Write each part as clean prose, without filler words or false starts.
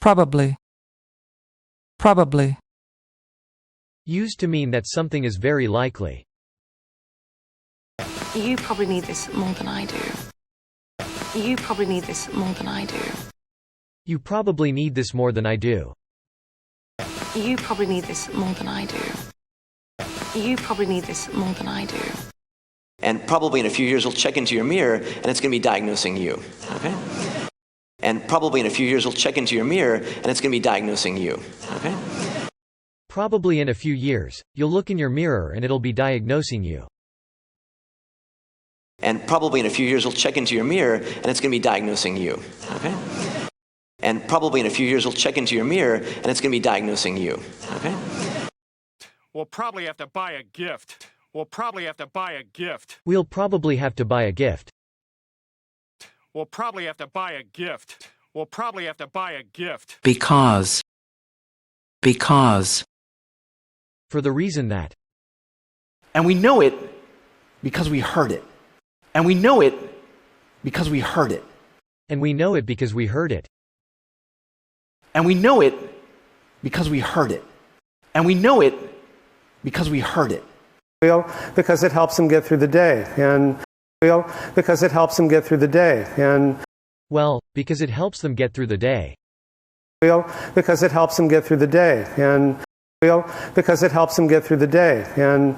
Probably. Probably. Used to mean that something is very likely. You probably need this more than I do. You probably need this more than I do. You probably need this more than I do. You probably need this more than I do. You probably need this more than I do. And probably in a few years we'll check into your mirror and it's going to be diagnosing you. Okay? And probably in a few years we'll check into your mirror and it's going to be diagnosing you. Okay? Probably in a few years, you'll look in your mirror and it'll be diagnosing you. And probably in a few years we'll check into your mirror and it's going to be diagnosing you. Okay? And probably in a few years we'll check into your mirror and it's going to be diagnosing you. Okay? We'll probably have to buy a gift. We'll probably have to buy a gift. We'll probably have to buy a gift. We'll probably have to buy a gift. We'll probably have to buy a gift. Because. Because. For the reason that. And we know it because we heard it. And we know it because we heard it. And we know it because we heard it. And we know it because we heard it. And we know it because we heard it. Because it helps them get through the day. And because it helps them get through the day. And well, because it helps them get through the day. Because it helps them get through the day. And because it helps them get through the day. And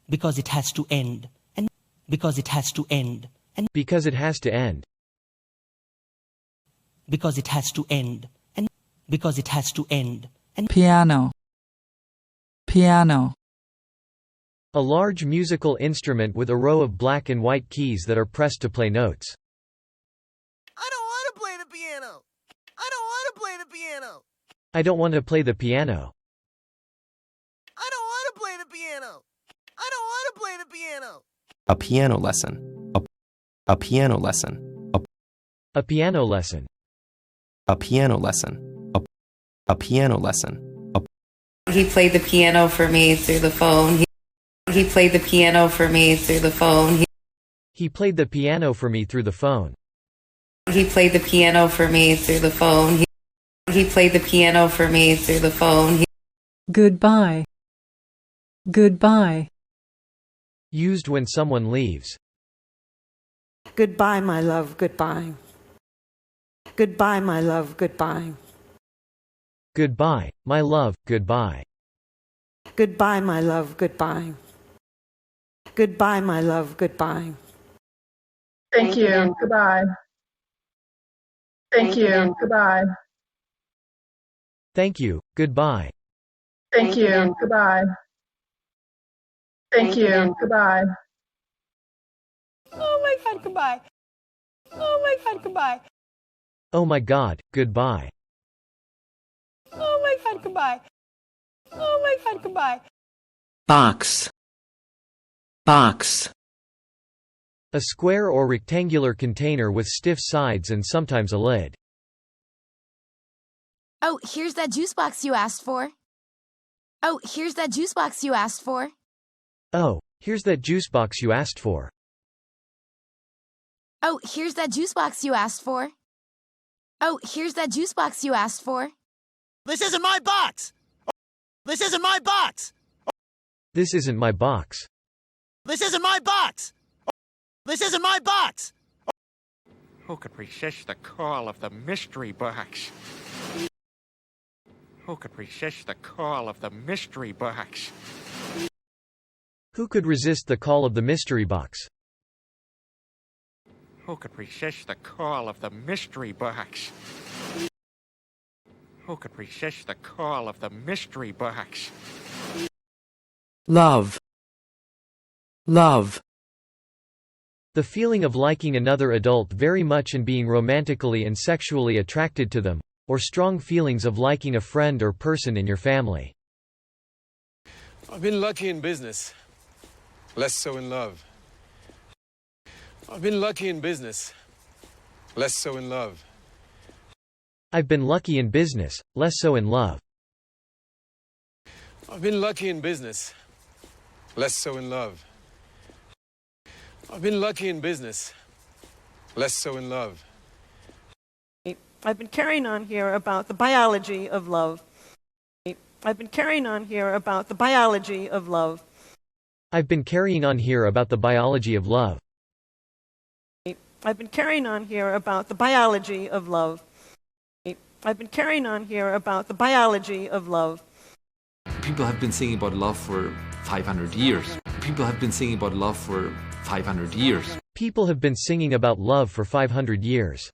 because it has to end. And because it has to end. And because it has to end. Because it has to end. And because it has to end. And piano. Piano. A large musical instrument with a row of black and white keys that are pressed to play notes. I don't want to play the piano. I don't want to play the piano. I don't want to play the piano. I don't want to play the piano. I don't want to play the piano. A piano lesson. A piano lesson. A piano lesson. A piano lesson. A piano lesson. He played the piano for me through the phone. He played the piano for me through the phone. He played the piano for me through the phone. He played the piano for me through the phone. He played the piano for me through the phone. Goodbye. Goodbye. Used when someone leaves. Goodbye, my love, goodbye. Goodbye, my love, goodbye. Goodbye, my love, goodbye. Goodbye, my love, goodbye. Goodbye, my love, goodbye. Thank you, goodbye. Thank you, goodbye. Thank you, goodbye. Thank you, goodbye. Thank you, goodbye. Oh my God, goodbye. Oh my God, goodbye. Oh my God, goodbye. Oh my God, goodbye. Oh my God, goodbye. Box. Box. A square or rectangular container with stiff sides and sometimes a lid. Oh, here's that juice box you asked for. Oh, here's that juice box you asked for. Oh, here's that juice box you asked for. Oh, here's that juice box you asked for. Oh, here's that juice box you asked for. This isn't my box! This isn't my box! This isn't my box. This isn't my box! This isn't my box! Who could resist the call of the mystery box? Who could resist the call of the mystery box? Who could resist the call of the mystery box? Who could resist the call of the mystery box? Who could resist the call of the mystery box? Love. Love. The feeling of liking another adult very much and being romantically and sexually attracted to them, or strong feelings of liking a friend or person in your family. I've been lucky in business, less so in love. I've been lucky in business, less so in love. I've been lucky in business, less so in love. I've been lucky in business, less so in love. I've been lucky in business, less so in love. I've been carrying on here about the biology of love. I've been carrying on here about the biology of love. I've been carrying on here about the biology of love. I've been carrying on here about the biology of love. I've been carrying on here about the biology of love. People have been singing about love for 500 years. People have been singing about love for 500 years. People have been singing about love for 500 years.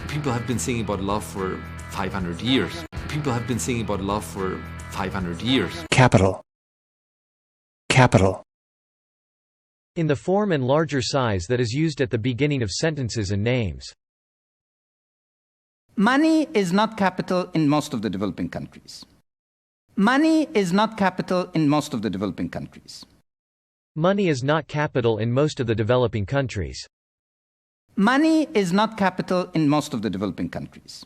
People have been singing about love for 500 years. People have been singing about love for 500 years. Capital. Capital. In the form and larger size that is used at the beginning of sentences and names. Money is not capital in most of the developing countries. Money is not capital in most of the developing countries. Money is not capital in most of the developing countries. Money is not capital in most of the developing countries.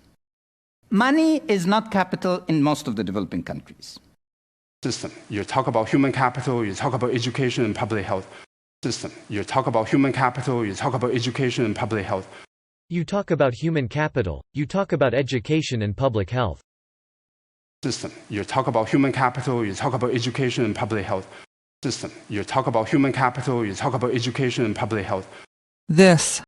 Money is not capital in most of the developing countries. System. You talk about human capital, you talk about education and public health. System. You talk about human capital, you talk about education and public health. You talk about human capital, you talk about education and public health. System. You talk about human capital, you talk about education and public health. System. You talk about human capital, you talk about education and public health. This.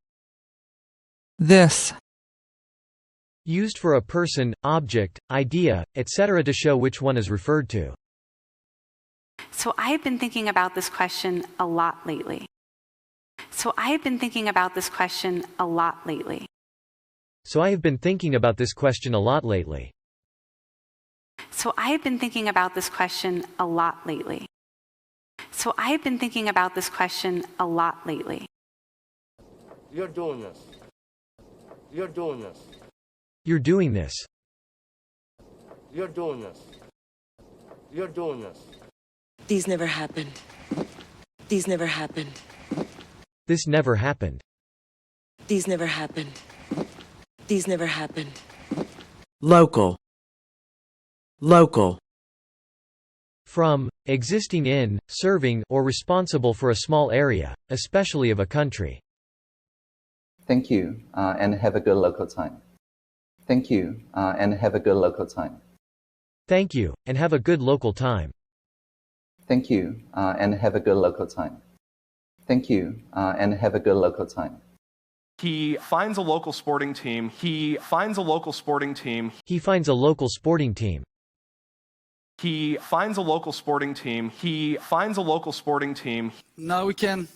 Used for a person, object, idea, etc. to show which one is referred to. So I've been thinking about this question a lot lately. So I've been thinking about this question a lot lately. So I have been thinking about this question a lot lately. So I've been thinking about this question a lot lately. So I've been thinking about this question a lot lately. You're doing this. You're doing this. You're doing this. You're doing this. You're doing this. These never happened. These never happened. This never happened. These never happened. These never happened. Local. Local. From, existing in, serving, or responsible for a small area, especially of a country. Thank you, and have a good local time. Thank you, and have a good local time. Thank you, and have a good local time. Thank you, and have a good local time. Thank you, and have a good local time. He finds a local sporting team. He finds a local sporting team. He finds a local sporting team. He finds a local sporting team. He finds a local sporting team. Now we can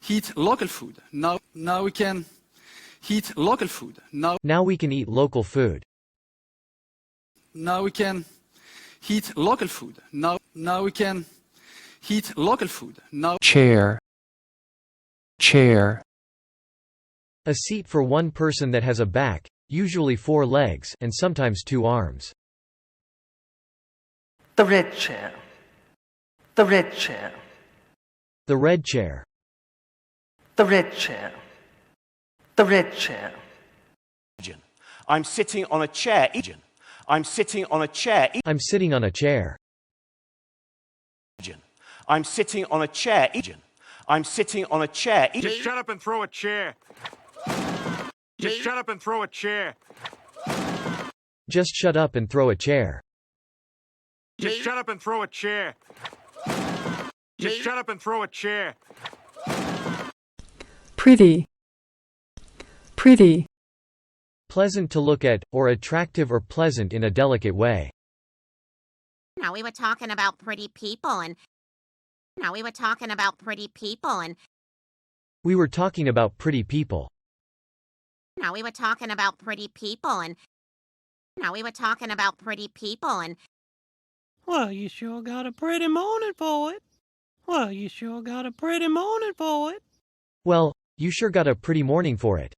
eat local food. Now we can eat local food. Now we can eat local food. Now we can eat local food. Now we can eat local food. Chair. Chair. A seat for one person that has a back, usually 4 legs, and sometimes 2 arms. The red chair. The red chair. The red chair. The red chair. The red chair. I'm sitting on a chair. I'm sitting on a chair. I'm sitting on a chair. I'm sitting on a chair. I'm sitting on a chair. Just shut up and throw a chair. Just shut up and throw a chair. Just shut up and throw a chair. Just shut up and throw a chair. Just shut up and throw a chair. Pretty. Pretty. Pleasant to look at, or attractive or pleasant in a delicate way. Now we were talking about pretty people and... We were talking about pretty people. We were talking about pretty people and... Well, you sure got a pretty morning for it. Well, you sure got a pretty morning for it. Well, you sure got a pretty morning for it.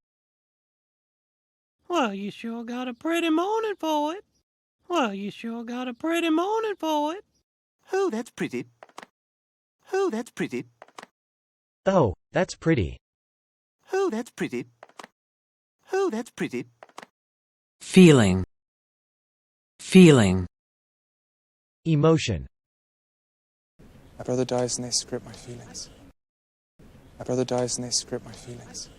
Well, you sure got a pretty morning for it. Well, you sure got a pretty morning for it. Oh, that's pretty. Oh, that's pretty. Oh, that's pretty. Oh, that's pretty. Oh, that's pretty. Feeling. Feeling. Emotion. My brother dies and they script my feelings. My brother dies and they script my feelings.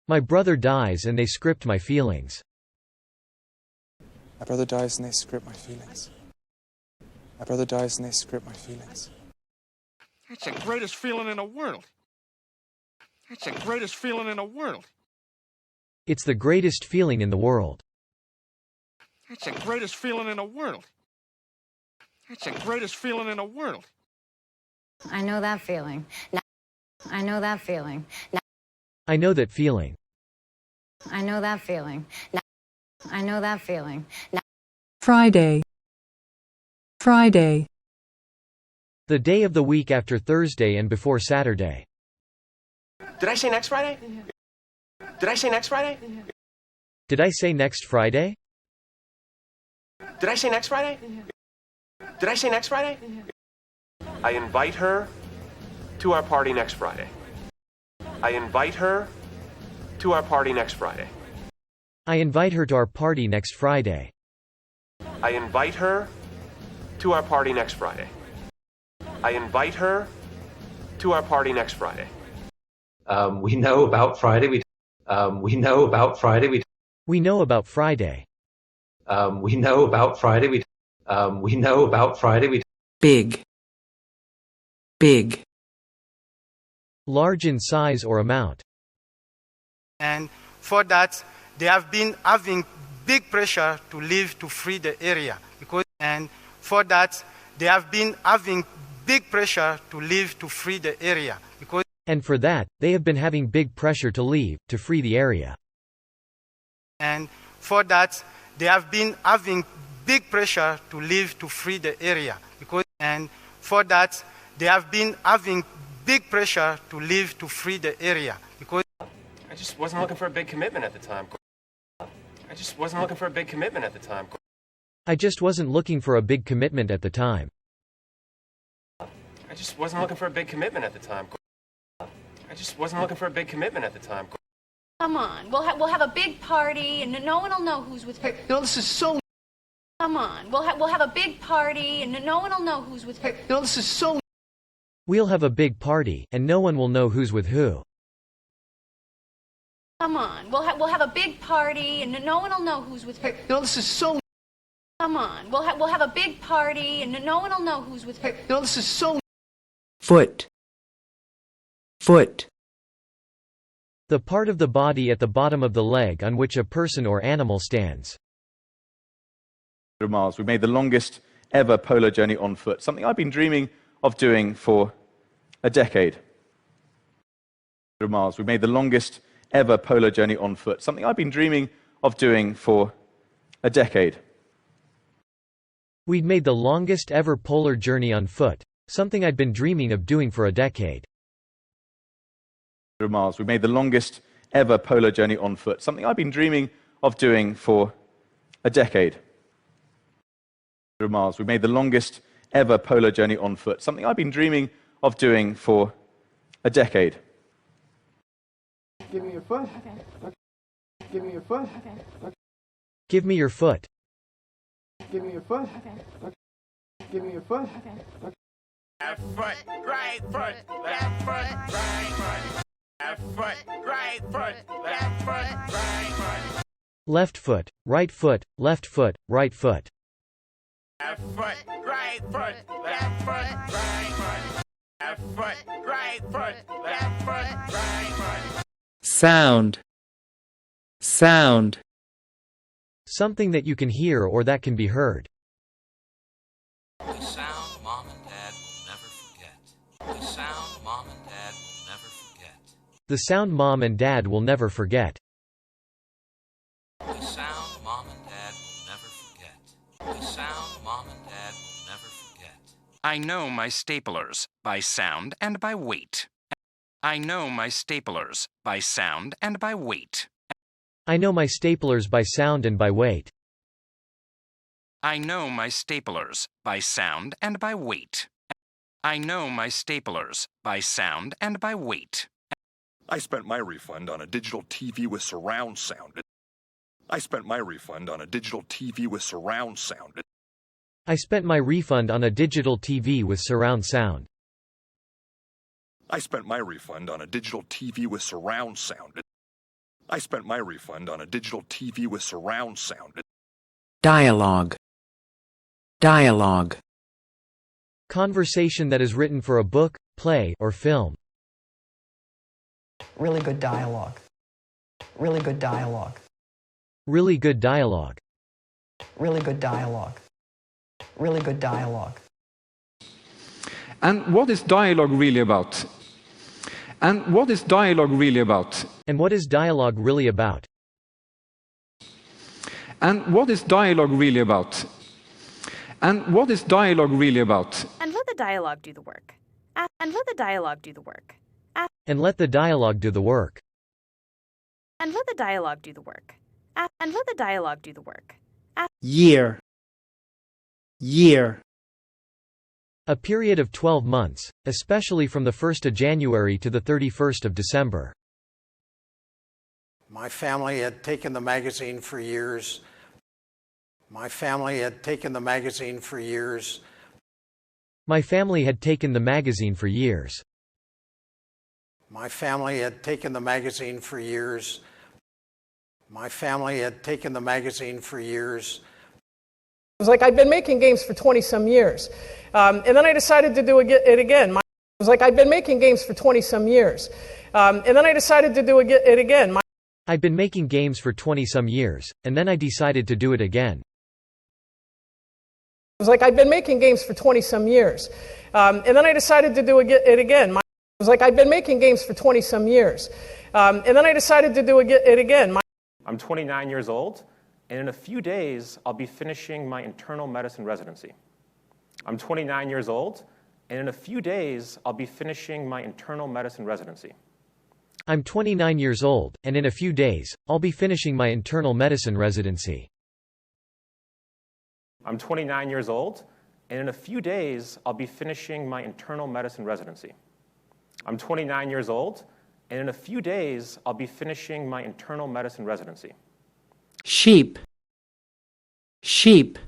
My brother dies and they script my feelings. My brother dies and they script my feelings. My brother dies and they script my feelings. That's the greatest feeling in the world. That's the greatest feeling in the world. It's the greatest feeling in the world. That's the greatest feeling in the world. That's the greatest feeling in the world. I know that feeling. I know that feeling. I know that feeling. I know that feeling. I know that feeling. Friday. Friday. The day of the week after Thursday and before Saturday. Did I say next Friday? Did I say next Friday? Did I say next Friday? Did I say next Friday? Did I say next Friday? I invite her to our party next Friday. I invite her to our party next Friday. I invite her to our party next Friday. I invite her to our party next Friday. I invite her to our party next Friday. We know about Friday. We know about Friday. We know about Friday. We know about Friday. We know about Friday. Big. Big. Large in size or amount. And for that, they have been having big pressure to leave to free the area. And for that, they have been having big pressure to leave to free the area. And for that, they have been having big pressure to leave, to free the area. And for that, they have been having big pressure to leave to free the area. And for that, they have been having big pressure to leave to free the area. I just wasn't looking for a big commitment at the time. I just wasn't looking for a big commitment at the time. I just wasn't looking for a big commitment at the time. I just wasn't looking for a big commitment at the time. I just wasn't looking for a big commitment at the time. Come on, we'll have a big party and no one will know who's with who. This is so... Come on, we'll have a big party and no one will know who's with who. This is so... We'll have a big party, and no one will know who's with who. Come on, we'll have a big party and no one will know who's with who. This is so... Come on, we'll have a big party and no one will know who's with who. This is so... Foot. Foot. The part of the body at the bottom of the leg on which a person or animal stands. Miles. We made the longest ever polar journey on foot, something I've been dreaming of doing for a decade. Miles. We made the longest ever polar journey on foot, something I've been dreaming of doing for a decade. We'd made the longest ever polar journey on foot, something I'd been dreaming of doing for a decade. Miles. We made the longest ever polar journey on foot, something I've been dreaming of doing for a decade. Miles. We made the longest ever polar journey on foot, something I've been dreaming of doing for a decade. Give me your foot. Okay. Give me your foot. Okay. Give me your foot. Give me your foot. Okay. Give me your foot. Okay. Left foot, right foot, left foot, right foot. Left foot, right foot, left foot, right foot. Left foot, right foot, left foot, right foot. Left foot, right foot, left foot, right foot. Left foot, right foot, left foot, right foot. Sound. Sound. Something that you can hear or that can be heard. The sound Mom and Dad will never forget. The sound Mom and Dad will never forget. The sound Mom and Dad will never forget. The sound Mom and Dad will never forget. The sound Mom and Dad will never forget. I know my staplers by sound and by weight. I know my staplers by sound and by weight. I know my staplers by sound and by weight. I know my staplers by sound and by weight. I know my staplers by sound and by weight. I spent my refund on a digital TV with surround sound. I spent my refund on a digital TV with surround sound. I spent my refund on a digital TV with surround sound. I spent my refund on a digital TV with surround sound. I spent my refund on a digital TV with surround sound. Dialogue. Dialogue. Conversation that is written for a book, play, or film. Really good dialogue. Really good dialogue. Really good dialogue. Really good dialogue. Really good dialogue. And what is dialogue really about? And what is dialogue really about? And what is dialogue really about? And what is dialogue really about? And what is dialogue really about? And let the dialogue do the work. And let the dialogue do the work. And let the dialogue do the work. And let the dialogue do the work. And let the dialogue do the work. Year. Year. A period of 12 months, especially from the 1st of January to the 31st of December. My family had taken the magazine for years. My family had taken the magazine for years. My family had taken the magazine for years. My family had taken the magazine for years. My family had taken the magazine for years. It was like I'd been making games for 20-some years. And then I decided to do it again. It was like I'd been making games for 20-some years. And then I decided to do it again. I'd been making games for 20-some years, and then I decided to do it again. It was like I'd been making games for 20-some years. And then I decided to do it again. It was like I'd been making games for 20-some years. And then I decided to do it again. I'm 29 years old, and in a few days, I'll be finishing my internal medicine residency. I'm 29 years old, and in a few days, I'll be finishing my internal medicine residency. I'm 29 years old, and in a few days, I'll be finishing my internal medicine residency. I'm 29 years old, and in a few days, I'll be finishing my internal medicine residency. I'm 29 years old, and in a few days, I'll be finishing my internal medicine residency. Sheep. Sheep.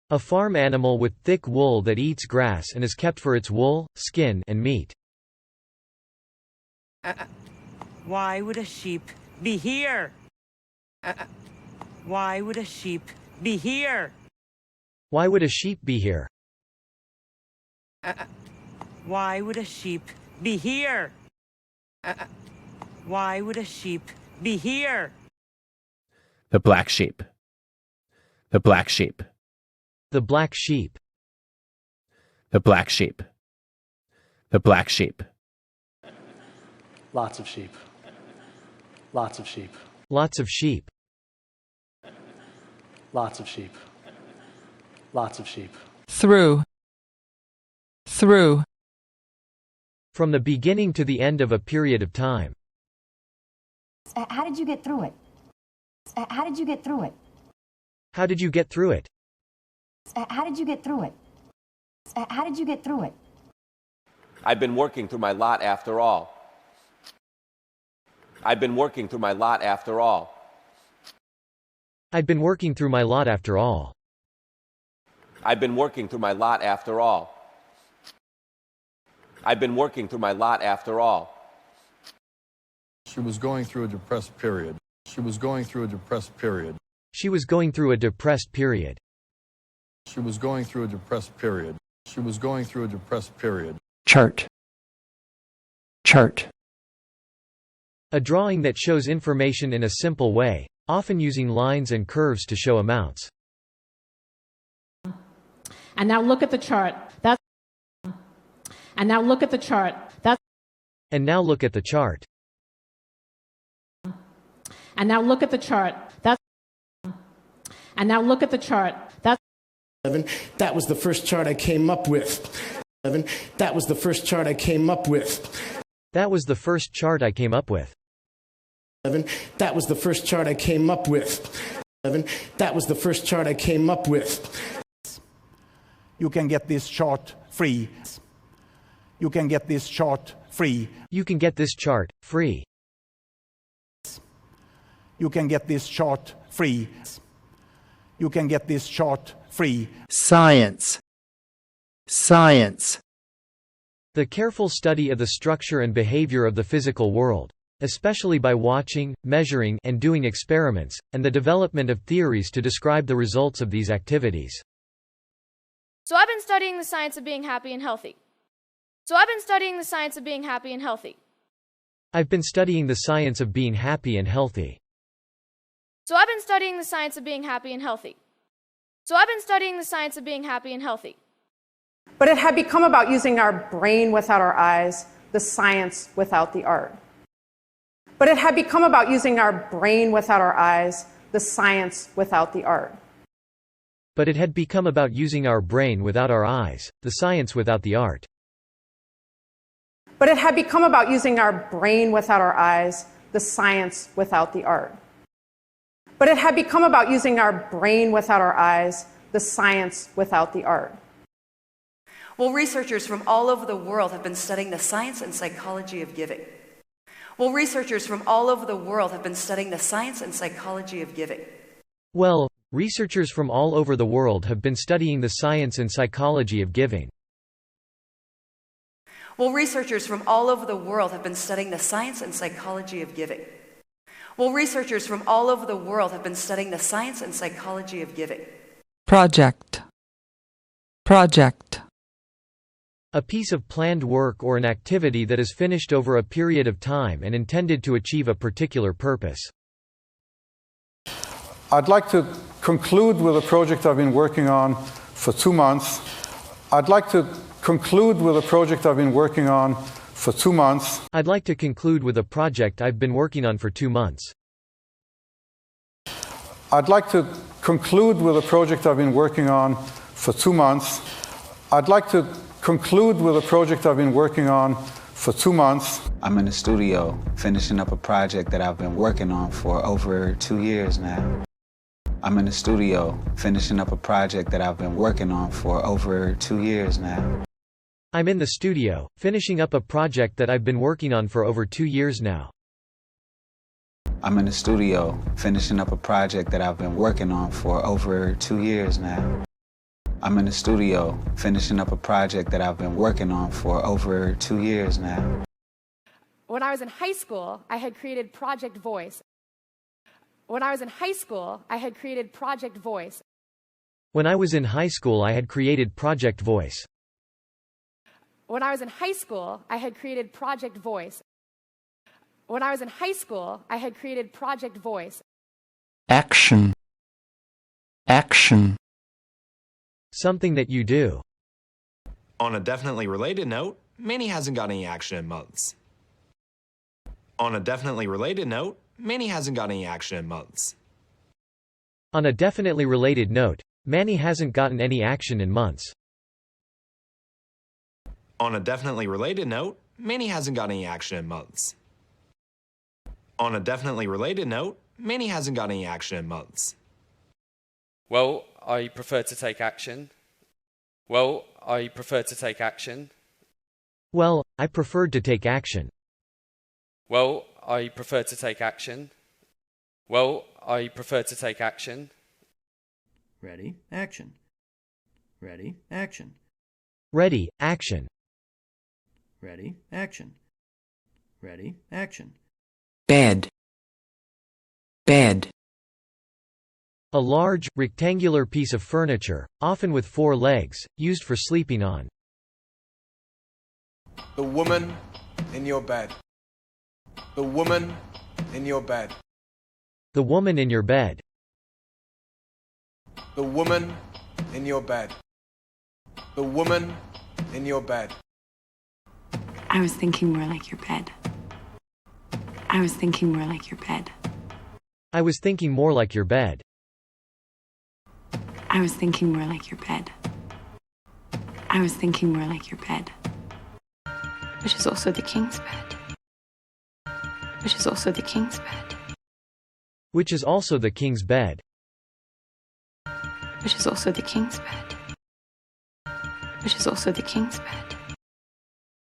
A farm animal with thick wool that eats grass and is kept for its wool, skin, and meat. Why would a sheep be here? Why would a sheep be here? Why would a sheep be here? Why would a sheep be here? Why would a sheep be here? The black sheep. The black sheep. The black sheep. The black sheep. The black sheep. Lots of sheep. Lots of sheep. Lots of sheep. Lots of sheep. Lots of sheep. Through. Through. From the beginning to the end of a period of time. How did you get through it? How did you get through it? How did you get through it? How did you get through it? How did you get through it? I've been working through my lot after all. I've been working through my lot after all. I'd been working through my lot after all. I've been working through my lot after all. I've been working through my lot after all. She was going through a depressed period. She was going through a depressed period. She was going through a depressed period. She was going through a depressed period. She was going through a depressed period. Chart. Chart. A drawing that shows information in a simple way, often using lines and curves to show amounts. And now look at the chart. That's. And now look at the chart. That's. And now look at the chart. And now look at the chart. That's. And now look at the chart. That's. That was the first chart I came up with. That was the first chart I came up with. That was the first chart I came up with. That was the first chart I came up with. That was the first chart I came up with. You can get this chart free. You can get this chart free. You can get this chart free. You can get this chart free. You can get this chart free. Science. Science. The careful study of the structure and behavior of the physical world. especially by watching, measuring, and doing experiments, and the development of theories to describe the results of these activities. So I've been studying the science of being happy and healthy. So I've been studying the science of being happy and healthy. I've been studying the science of being happy and healthy. So I've been studying the science of being happy and healthy. So I've been studying the science of being happy and healthy. But it had become about using our brain without our eyes, the science without the art. But it had become about using our brain without our eyes, the science without the art. But it had become about using our brain without our eyes, the science without the art. But it had become about using our brain without our eyes, the science without the art. But it had become about using our brain without our eyes, the science without the art. Well, researchers from all over the world have been studying the science and psychology of giving. Well, researchers from all over the world have been studying the science and psychology of giving. Well, researchers from all over the world have been studying the science and psychology of giving. Well, researchers from all over the world have been studying the science and psychology of giving. Well, researchers from all over the world have been studying the science and psychology of giving. Project. Project. A piece of planned work or an activity that is finished over a period of time and intended to achieve a particular purpose. I'd like to conclude with a project I've been working on for 2 months. I'd like to conclude with a project I've been working on for 2 months. I'd like to conclude with a project I've been working on for 2 months. I'd like to conclude with a project I've been working on for 2 months. I'd like to conclude with a project I've been working on for 2 months. I'm in the studio finishing up a project that I've been working on for over 2 years now. I'm in the studio finishing up a project that I've been working on for over 2 years now. I'm in the studio, finishing up a project that I've been working on for over 2 years now. I'm in the studio finishing up a project that I've been working on for over 2 years now. I'm in the studio finishing up a project that I've been working on for over 2 years now. When I was in high school, I had created Project Voice. When I was in high school, I had created Project Voice. When I was in high school, I had created Project Voice. When I was in high school, I had created Project Voice. When I was in high school, I had created Project Voice. Action. Action. Something that you do. On a definitely related note, Manny hasn't got any action in months. On a definitely related note, Manny hasn't got any action in months. On a definitely related note, Manny hasn't gotten any action in months. On a definitely related note, Manny hasn't got any action in months. On a definitely related note, Manny hasn't got any action in months. Well, I prefer to take action. Well, I prefer to take action. Well, I preferred to take action. Well, I prefer to take action. Well, I prefer to take action. Ready, action. Ready, action. Ready, action. Ready, action. Ready, action. Bed. Bed. A large, rectangular piece of furniture, often with 4 legs, used for sleeping on. The woman in your bed. The woman in your bed. The woman in your bed. The woman in your bed. The woman in your bed. I was thinking more like your bed. I was thinking more like your bed. I was thinking more like your bed. I was thinking more like your bed. I was thinking more like your bed. Which is also the king's bed. Which is also the king's bed. Which is also the king's bed. Which is also the king's bed. Which is also the king's bed.